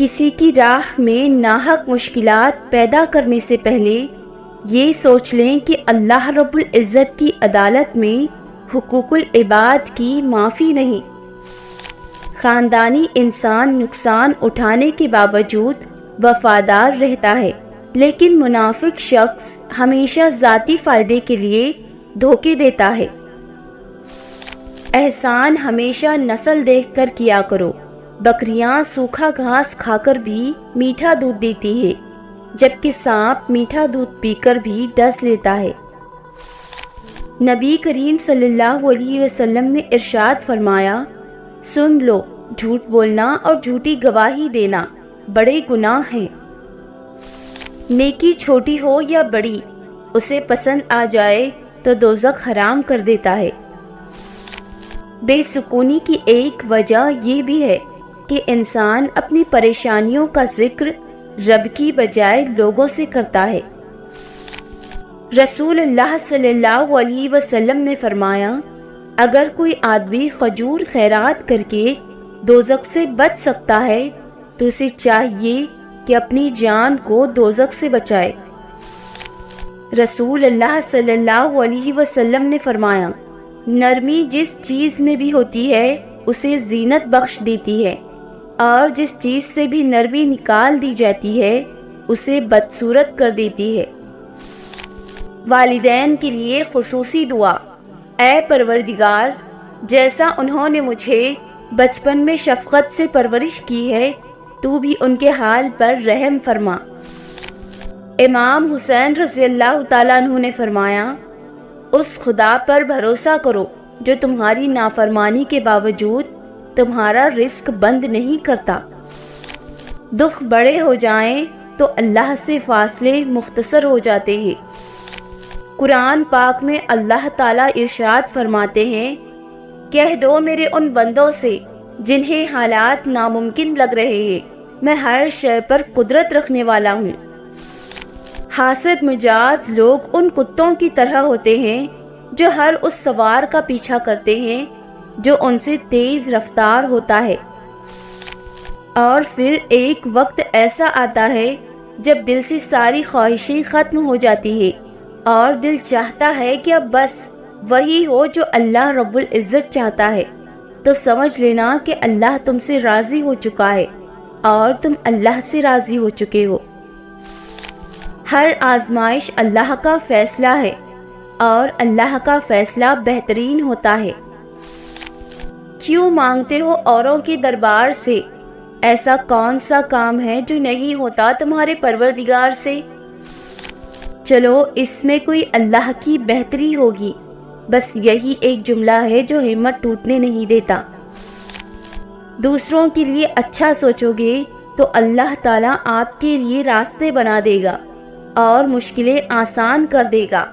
کسی کی راہ میں ناحق مشکلات پیدا کرنے سے پہلے یہ سوچ لیں کہ اللہ رب العزت کی عدالت میں حقوق العباد کی معافی نہیں۔ خاندانی انسان نقصان اٹھانے کے باوجود وفادار رہتا ہے، لیکن منافق شخص ہمیشہ ذاتی فائدے کے لیے دھوکے دیتا ہے۔ احسان ہمیشہ نسل دیکھ کر کیا کرو۔ بکریاں سوکھا گھاس کھا کر بھی میٹھا دودھ دیتی ہے، جبکہ سانپ میٹھا دودھ پی کر بھی ڈس لیتا ہے۔ نبی کریم صلی اللہ علیہ وسلم نے ارشاد فرمایا، سن لو، جھوٹ بولنا اور جھوٹی گواہی دینا بڑے گناہ ہیں۔ نیکی چھوٹی ہو یا بڑی، اسے پسند آ جائے تو دوزخ حرام کر دیتا ہے۔ بے سکونی کی ایک وجہ یہ بھی ہے کہ انسان اپنی پریشانیوں کا ذکر رب کی بجائے لوگوں سے کرتا ہے۔ رسول اللہ صلی اللہ علیہ وسلم نے فرمایا، اگر کوئی آدمی کھجور خیرات کر کے دوزخ سے بچ سکتا ہے تو اسے چاہیے کہ اپنی جان کو دوزخ سے بچائے۔ رسول اللہ صلی اللہ علیہ وسلم نے فرمایا، نرمی جس چیز میں بھی ہوتی ہے اسے زینت بخش دیتی ہے، اور جس چیز سے بھی نرمی نکال دی جاتی ہے اسے بدصورت کر دیتی ہے۔ والدین کے لیے خصوصی دعا۔ اے پروردگار، جیسا انہوں نے مجھے بچپن میں شفقت سے پرورش کی ہے، تو بھی ان کے حال پر رحم فرما۔ امام حسین رضی اللہ تعالیٰ عنہ نے فرمایا، اس خدا پر بھروسہ کرو جو تمہاری نافرمانی کے باوجود تمہارا رزق بند نہیں کرتا۔ دکھ بڑے ہو جائیں تو اللہ سے فاصلے مختصر ہو جاتے ہیں۔ قرآن پاک میں اللہ تعالیٰ ارشاد فرماتے ہیں، کہہ دو میرے ان بندوں سے جنہیں حالات ناممکن لگ رہے ہیں، میں ہر شے پر قدرت رکھنے والا ہوں۔ حاسد مجاز لوگ ان کتوں کی طرح ہوتے ہیں جو ہر اس سوار کا پیچھا کرتے ہیں جو ان سے تیز رفتار ہوتا ہے، اور پھر ایک وقت ایسا آتا ہے جب دل سے ساری خواہشیں ختم ہو جاتی ہے اور دل چاہتا ہے کہ اب بس وہی ہو جو اللہ رب العزت چاہتا ہے، تو سمجھ لینا کہ اللہ تم سے راضی ہو چکا ہے اور تم اللہ سے راضی ہو چکے ہو۔ ہر آزمائش اللہ کا فیصلہ ہے اور اللہ کا فیصلہ بہترین ہوتا ہے۔ کیوں مانگتے ہو اوروں کے دربار سے؟ ایسا کون سا کام ہے جو نہیں ہوتا تمہارے پروردگار سے؟ چلو اس میں کوئی اللہ کی بہتری ہوگی، بس یہی ایک جملہ ہے جو ہمت ٹوٹنے نہیں دیتا۔ دوسروں کے لیے اچھا سوچو گے تو اللہ تعالیٰ آپ کے لیے راستے بنا دے گا اور مشکلیں آسان کر دے گا۔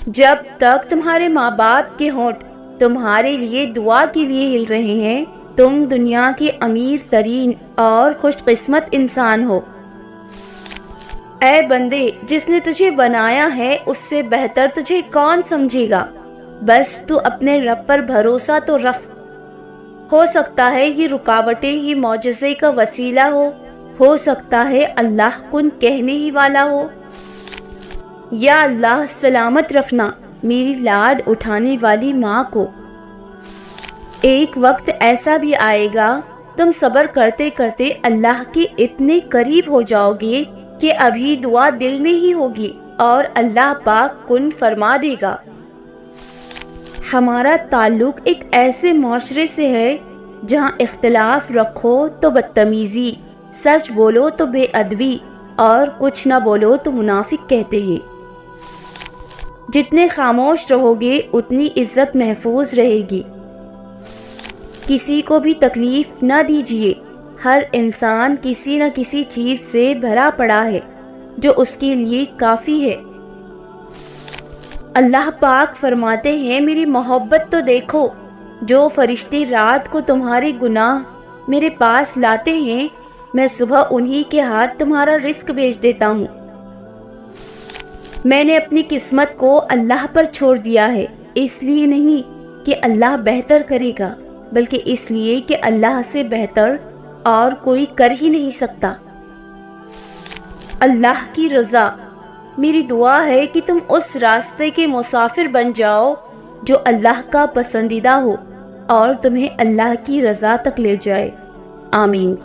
جب تک تمہارے ماں باپ کے ہونٹ تمہارے لیے دعا کے لیے ہل رہے ہیں، تم دنیا کے امیر ترین اور خوش قسمت انسان ہو۔ اے بندے، جس نے تجھے بنایا ہے اس سے بہتر تجھے کون سمجھے گا؟ بس تو اپنے رب پر بھروسہ تو رکھ۔ ہو سکتا ہے یہ رکاوٹیں ہی معجزے کا وسیلہ ہو سکتا ہے اللہ کن کہنے ہی والا ہو۔ یا اللہ سلامت رکھنا میری لاڈ اٹھانے والی ماں کو۔ ایک وقت ایسا بھی آئے گا تم صبر کرتے کرتے اللہ کے اتنے قریب ہو جاؤ گے کہ ابھی دعا دل میں ہی ہوگی اور اللہ پاک کن فرما دے گا۔ ہمارا تعلق ایک ایسے معاشرے سے ہے جہاں اختلاف رکھو تو بدتمیزی، سچ بولو تو بے ادبی اور کچھ نہ بولو تو منافق کہتے ہیں۔ جتنے خاموش رہو گے اتنی عزت محفوظ رہے گی۔ کسی کو بھی تکلیف نہ دیجیے، ہر انسان کسی نہ کسی چیز سے بھرا پڑا ہے جو اس کے لیے کافی ہے۔ اللہ پاک فرماتے ہیں، میری محبت تو دیکھو، جو فرشتے رات کو تمہارے گناہ میرے پاس لاتے ہیں، میں صبح انہی کے ہاتھ تمہارا رزق بھیج دیتا ہوں۔ میں نے اپنی قسمت کو اللہ پر چھوڑ دیا ہے، اس لیے نہیں کہ اللہ بہتر کرے گا، بلکہ اس لیے کہ اللہ سے بہتر اور کوئی کر ہی نہیں سکتا۔ اللہ کی رضا، میری دعا ہے کہ تم اس راستے کے مسافر بن جاؤ جو اللہ کا پسندیدہ ہو اور تمہیں اللہ کی رضا تک لے جائے۔ آمین۔